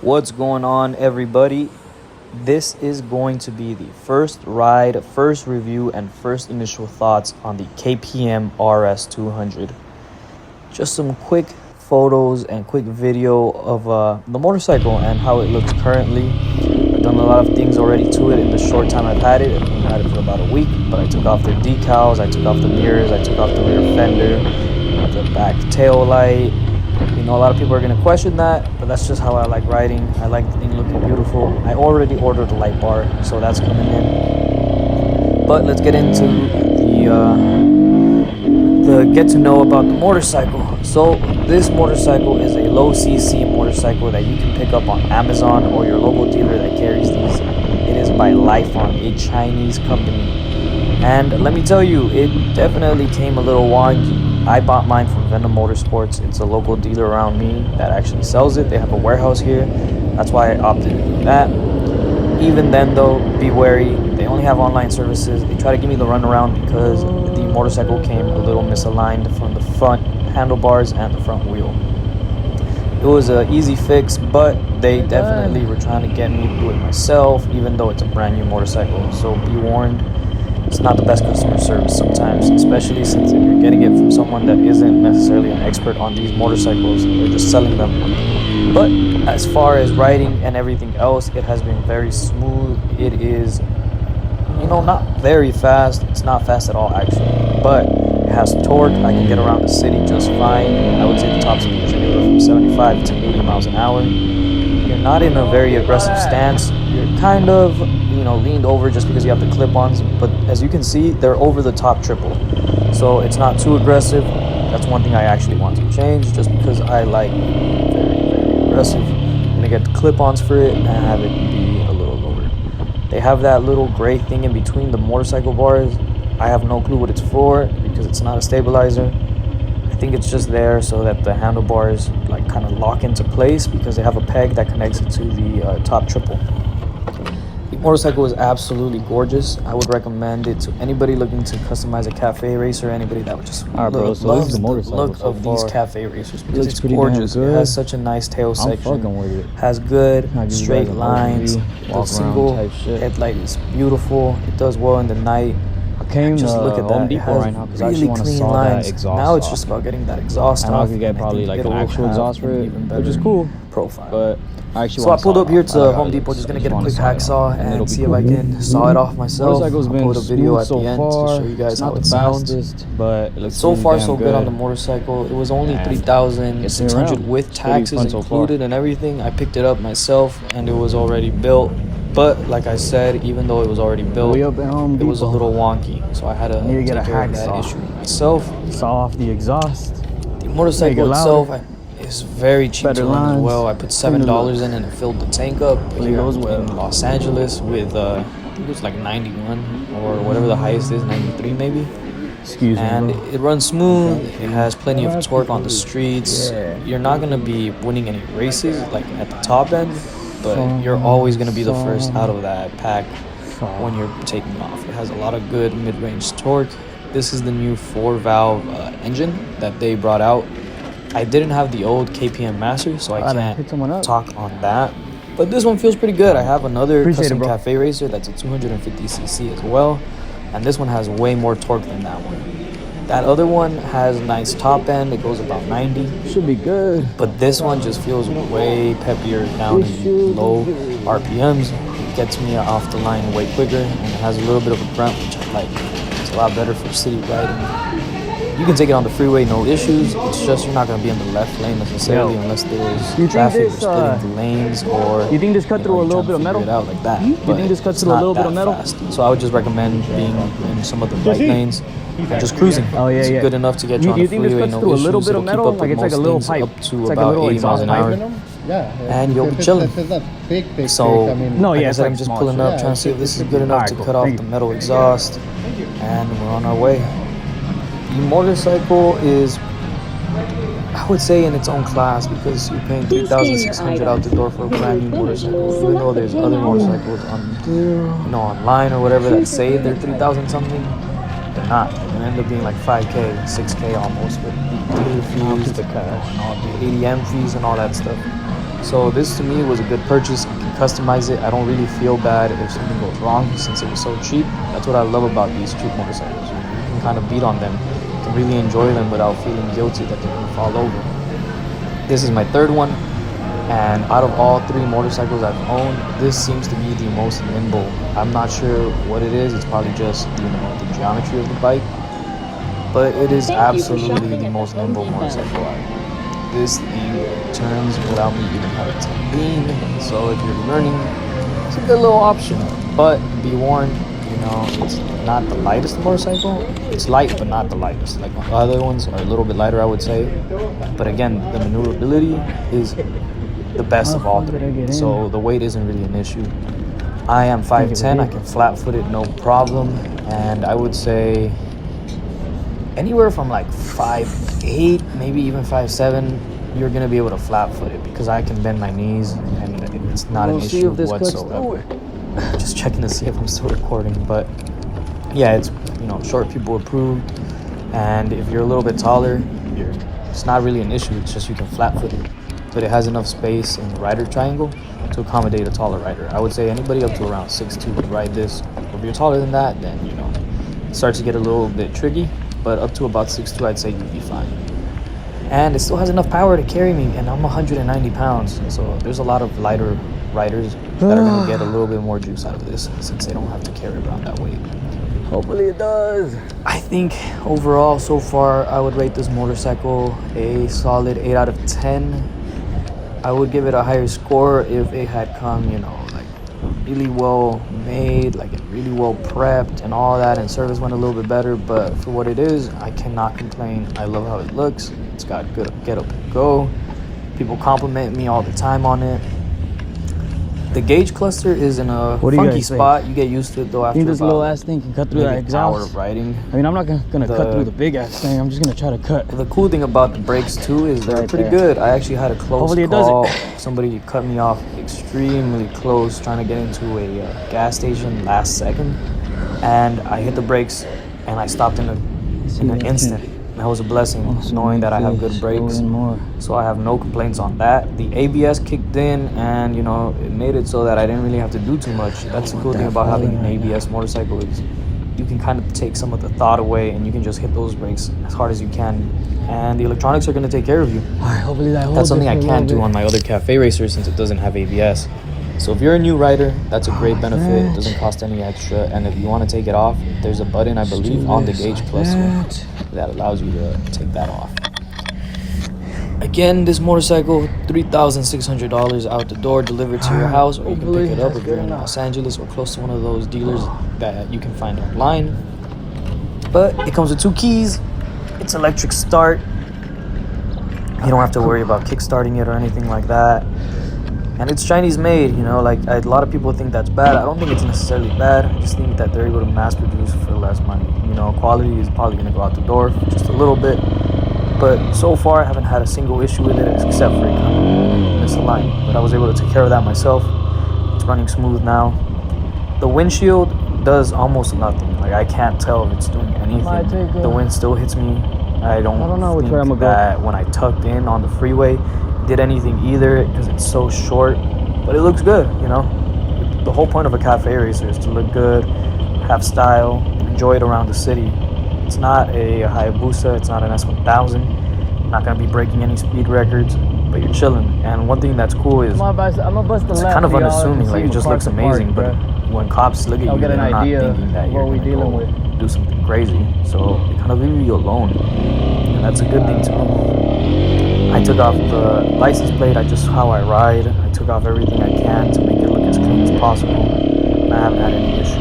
What's going on, everybody? This is going to be the first ride, first review, and first initial thoughts on the KPM RS200. Just some quick photos and quick video of the motorcycle and how it looks currently. I've done a lot of things already to it in the short time I've had it. I've only had it for about a week, but I took off the decals, I took off the mirrors, I took off the rear fender, the back tail light. You know, a lot of people are going to question that, but that's just how I like riding. I like the thing looking beautiful. I already ordered a light bar, so that's coming in. But let's get into the get to know about the motorcycle. So this motorcycle is a low cc motorcycle that you can pick up on Amazon or your local dealer that carries these. It is by Lifan, a Chinese company. And let me tell you, it definitely came a little wonky. I bought mine from Venom Motorsports. It's a local dealer around me that actually sells it. They have a warehouse here. That's why I opted to do that. Even then, though, be wary. They only have online services. They try to give me the runaround because the motorcycle came a little misaligned from the front handlebars and the front wheel. It was an easy fix, but they definitely were trying to get me to do it myself, even though it's a brand new motorcycle. So be warned. It's not the best customer service sometimes, especially since if you're getting it from someone that isn't necessarily an expert on these motorcycles, they're just selling them. But as far as riding and everything else, it has been very smooth. It is, not very fast. It's not fast at all, actually, but it has torque. I can get around the city just fine. I would say the top speed is anywhere from 75 to 80 miles an hour. You're not in a very aggressive stance. You're kind of, leaned over just because you have the clip-ons, but as you can see, they're over the top triple, so it's not too aggressive. That's one thing I actually want to change, just because I like very, very aggressive. I'm gonna get the clip-ons for it and have it be a little lower. They have that little gray thing in between the motorcycle bars. I have no clue what it's for because it's not a stabilizer. I think it's just there so that the handlebars kind of lock into place because they have a peg that connects it to the top triple. The motorcycle is absolutely gorgeous. I would recommend it to anybody looking to customize a cafe racer, anybody that would just love the look of these cafe racers because it's gorgeous. It has such a nice tail section. It has good straight lines. The single headlight is beautiful. It does well in the night. Just look at that. Home Depot right now because I actually want to saw that exhaust. Now it's just about getting that exhaust off. I could get probably like an actual exhaust for it, which is cool. Profile. But I actually I pulled up here to Home Depot, just gonna get a quick hacksaw and see if I can saw it off myself. I'll put a video at the end to show you guys how it sounds. But so far so good on the motorcycle. It was only $3,600 with taxes included and everything. I picked it up myself and it was already built. But like I said, even though it was already built, it was a little wonky, so I had to get a hacksaw issue myself. Saw off the exhaust. The motorcycle itself is very cheap to run as well. I put $7 in and it filled the tank up here in Los Angeles with I think it was like 91 or whatever the highest is, 93 maybe. Excuse me. And it runs smooth. It has plenty of torque on the streets. You're not gonna be winning any races like at the top end, but you're always going to be the first out of that pack when you're taking off. It has a lot of good mid-range torque. This is the new 4-valve engine that they brought out. I didn't have the old KPM Master, so I can't talk on that. But this one feels pretty good. I have another custom cafe racer that's a 250cc as well, and this one has way more torque than that one. That other one has a nice top end. It goes about 90. Should be good. But this one just feels way peppier down in low RPMs. It gets me off the line way quicker, and it has a little bit of a grunt, which I like. It's a lot better for city riding. You can take it on the freeway, no issues. It's just you're not going to be in the left lane necessarily unless there's traffic or splitting the lanes, or you think this cut through a little bit of metal? It out like that. You think this cuts through a little bit of metal? So I would just recommend being in some of the right lanes. And just cruising. It's good enough to get you on the freeway, no issues. A little bit of metal? Like it's like a little pipe. Up to about 80 miles an hour. And you'll be chilling. So, like I said, I'm just pulling up, trying to see if this is good enough to cut off the metal exhaust. And we're on our way. The motorcycle is, I would say, in its own class because you're paying $3,600 out the door for a brand new motorcycle. Even though there's other motorcycles on, online or whatever that say they're 3,000 something. They're not. They're gonna end up being like 5K, 6K almost with the dealer fees, the cash, and all the ADM fees and all that stuff. So this to me was a good purchase. You can customize it. I don't really feel bad if something goes wrong since it was so cheap. That's what I love about these cheap motorcycles. You can kind of beat on them. You can really enjoy them without feeling guilty that they're going to fall over. This is my third one. And out of all three motorcycles I've owned, this seems to be the most nimble. I'm not sure what it is. It's probably just, you know, the geometry of the bike. But it is absolutely the most nimble motorcycle I've owned. This thing turns without me even having to lean. So if you're learning, it's a good little option. But be warned, you know, it's not the lightest motorcycle. It's light, but not the lightest. Like the other ones are a little bit lighter, I would say. But again, the maneuverability is the best of all three. So the weight isn't really an issue. I am 5'10", I can flat foot it no problem. And I would say anywhere from like 5'8", maybe even 5'7", you're gonna be able to flat foot it because I can bend my knees and it's not an issue whatsoever. Just checking to see if I'm still recording, but yeah, it's, you know, short people approved, and if you're a little bit taller, it's not really an issue. It's just you can flat foot it, but it has enough space in the rider triangle to accommodate a taller rider. I would say anybody up to around 6'2" could ride this. If you're taller than that, then, you know, it starts to get a little bit tricky. But up to about 6'2", I'd say you'd be fine. And it still has enough power to carry me, and I'm 190 pounds. So there's a lot of lighter riders that are going to get a little bit more juice out of this since they don't have to carry around that weight. Hopefully it does. I think overall, so far, I would rate this motorcycle a solid 8 out of 10. I would give it a higher score if it had come, you know, like really well made, like really well prepped and all that, and service went a little bit better. But for what it is, I cannot complain. I love how it looks. It's got good get up and go. People compliment me all the time on it. The gauge cluster is in a funky spot. You get used to it though after think this about little ass thing can cut through that exhaust? Hour of riding. I mean, I'm not gonna cut through the big ass thing. I'm just gonna try to cut. The cool thing about the brakes too is they're pretty good. I actually had a close call. Somebody cut me off extremely close trying to get into a gas station last second, and I hit the brakes and I stopped in an instant. That was a blessing, knowing that I have good brakes. So I have no complaints on that. The ABS kicked in, and you know, it made it so that I didn't really have to do too much. That's the cool thing about having an ABS motorcycle is you can kind of take some of the thought away, and you can just hit those brakes as hard as you can, and the electronics are going to take care of you. Hopefully that holds. That's something I can't do on my other cafe racer since it doesn't have ABS. So if you're a new rider, that's a great benefit. It doesn't cost any extra. And if you want to take it off, there's a button, I believe, on the gauge cluster that allows you to take that off. Again, this motorcycle, $3,600 out the door, delivered to your house, or you can pick it up if you're in Los Angeles or close to one of those dealers that you can find online. But it comes with 2 keys. It's electric start. You don't have to worry about kickstarting it or anything like that. And it's Chinese made, you know, like a lot of people think that's bad. I don't think it's necessarily bad. I just think that they're able to mass produce for less money. You know, quality is probably going to go out the door just a little bit. But so far, I haven't had a single issue with it except for it kind of misaligned. But I was able to take care of that myself. It's running smooth now. The windshield does almost nothing. Like, I can't tell if it's doing anything. The wind still hits me. I don't know which way I'm gonna go. That when I tucked in on the freeway, did anything either because it's so short, but it looks good, you know. The whole point of a cafe racer is to look good, have style, enjoy it around the city. It's not a Hayabusa, it's not an S1000. You're not gonna be breaking any speed records, but you're chilling. And one thing that's cool is it's kind of unassuming, like it just looks amazing, but when cops look at you, they're not thinking that you're gonna go do something crazy. So they kind of leave you alone, and that's a good thing to me. I took off the license plate, how I ride. I took off everything I can to make it look as clean as possible. And I haven't had any issue.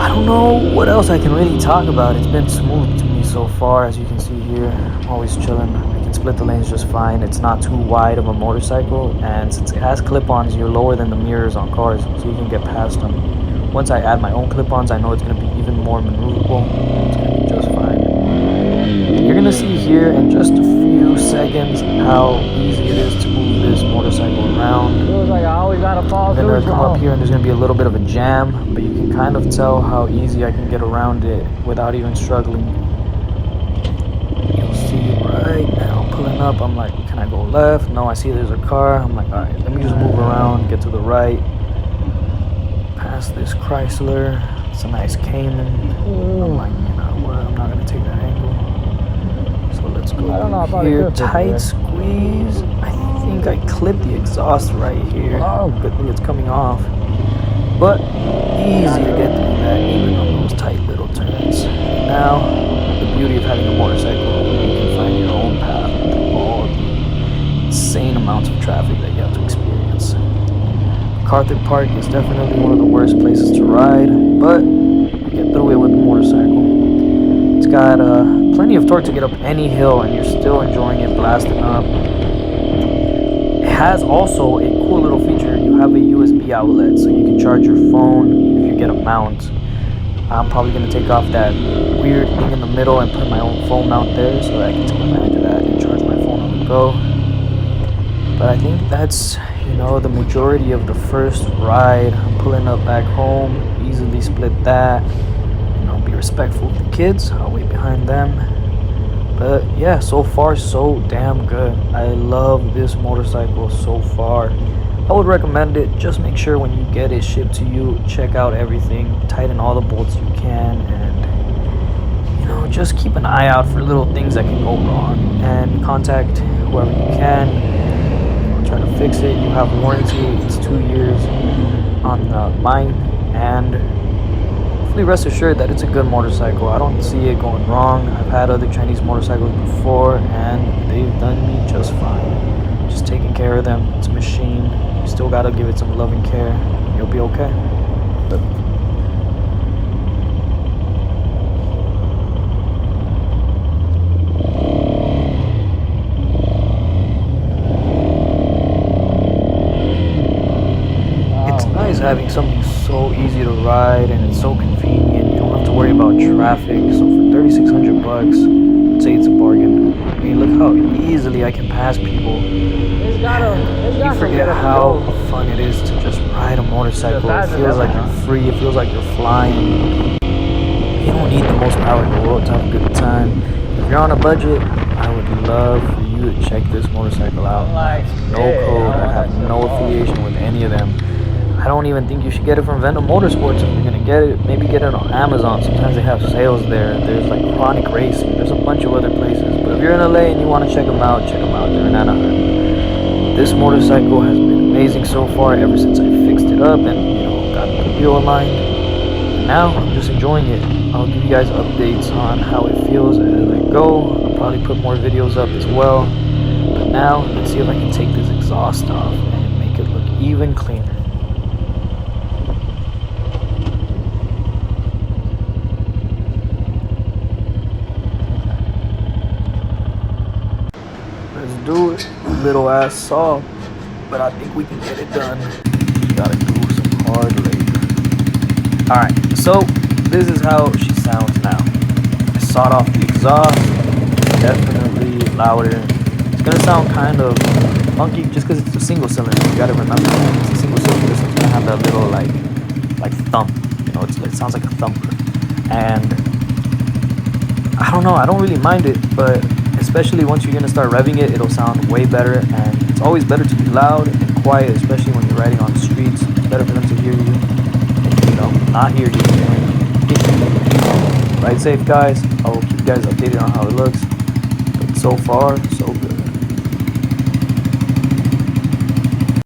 I don't know what else I can really talk about. It's been smooth to me so far, as you can see here. I'm always chilling. I can split the lanes just fine. It's not too wide of a motorcycle, and since it has clip-ons, you're lower than the mirrors on cars, so you can get past them. Once I add my own clip-ons, I know it's going to be even more maneuverable. It's going to be just fine. You're going to see here in just a few seconds how easy it is to move this motorcycle around. Feels like I always gotta fall through. Then come up here and there's going to be a little bit of a jam, but you can kind of tell how easy I can get around it without even struggling. You'll see it right now. pulling up. I'm like, can I go left? No, I see there's a car. I'm like, all right, let me just move around, get to the right, past this Chrysler. It's a nice Cayman. I'm like, you know what? I'm not gonna take that angle. So let's go here. Tight squeeze. I think I clipped the exhaust right here. Good thing it's coming off. But easy to get through that, even on those tight little turns. Now, the beauty of having a motorcycle, you can find your own path through all the insane amounts of traffic that you have to experience. MacArthur Park is definitely one of the worst places to ride, but you get through it with a motorcycle. It's got plenty of torque to get up any hill, and you're still enjoying it blasting up. It has also a cool little feature. You have a USB outlet, so you can charge your phone if you get a mount. I'm probably going to take off that weird thing in the middle and put my own phone mount there so that I can take advantage of that and charge my phone on the go. But I think that's, you know, the majority of the first ride. I'm pulling up back home, easily split that. You know, be respectful of the kids. I'll wait behind them. But yeah, so far so damn good. I love this motorcycle so far. I would recommend it. Just make sure when you get it shipped to you, check out everything, tighten all the bolts you can, and you know, just keep an eye out for little things that can go wrong, and contact whoever you can. Try to fix it. You have warranty. It's 2 years on mine, and hopefully rest assured that it's a good motorcycle. I don't see it going wrong. I've had other Chinese motorcycles before, and they've done me just fine. Just taking care of them. It's a machine. You still gotta give it some loving care. You'll be okay. It's nice having something so easy to ride, and it's so convenient. You don't have to worry about traffic. So for 3,600 bucks, I'd say it's a bargain. I mean, look how easily I can pass people. You forget how fun it is to just ride a motorcycle. It feels like you're free. It feels like you're flying. You don't need the most power in the world to have a good time. If you're on a budget, I would love for you to check this motorcycle out. No code. I have no affiliation with any of them. I don't even think you should get it from Venom Motorsports. If you're gonna get it, maybe get it on Amazon. Sometimes they have sales there. There's like Chronic Racing. There's a bunch of other places. But if you're in LA and you want to check them out, check them out. They're in Anaheim. This motorcycle has been amazing so far ever since I fixed it up and, you know, got the wheel aligned. And now I'm just enjoying it. I'll give you guys updates on how it feels as I go. I'll probably put more videos up as well. But now let's see if I can take this exhaust off and make it look even cleaner. Let's do it. Little ass saw, but I think we can get it done. Just gotta do some hard labor. Alright, so this is how she sounds now. I sawed off the exhaust. It's definitely louder. It's gonna sound kind of funky just because it's a single cylinder. You gotta remember that. It's a single cylinder, so it's gonna have that little like thump. You know, it sounds like a thumper. And I don't know, I don't really mind it, but especially once you're gonna start revving it, it'll sound way better. And it's always better to be loud and quiet, especially when you're riding on the streets. It's better for them to hear you than, you know, not hear you. Ride safe, guys. I will keep you guys updated on how it looks. But so far, so good.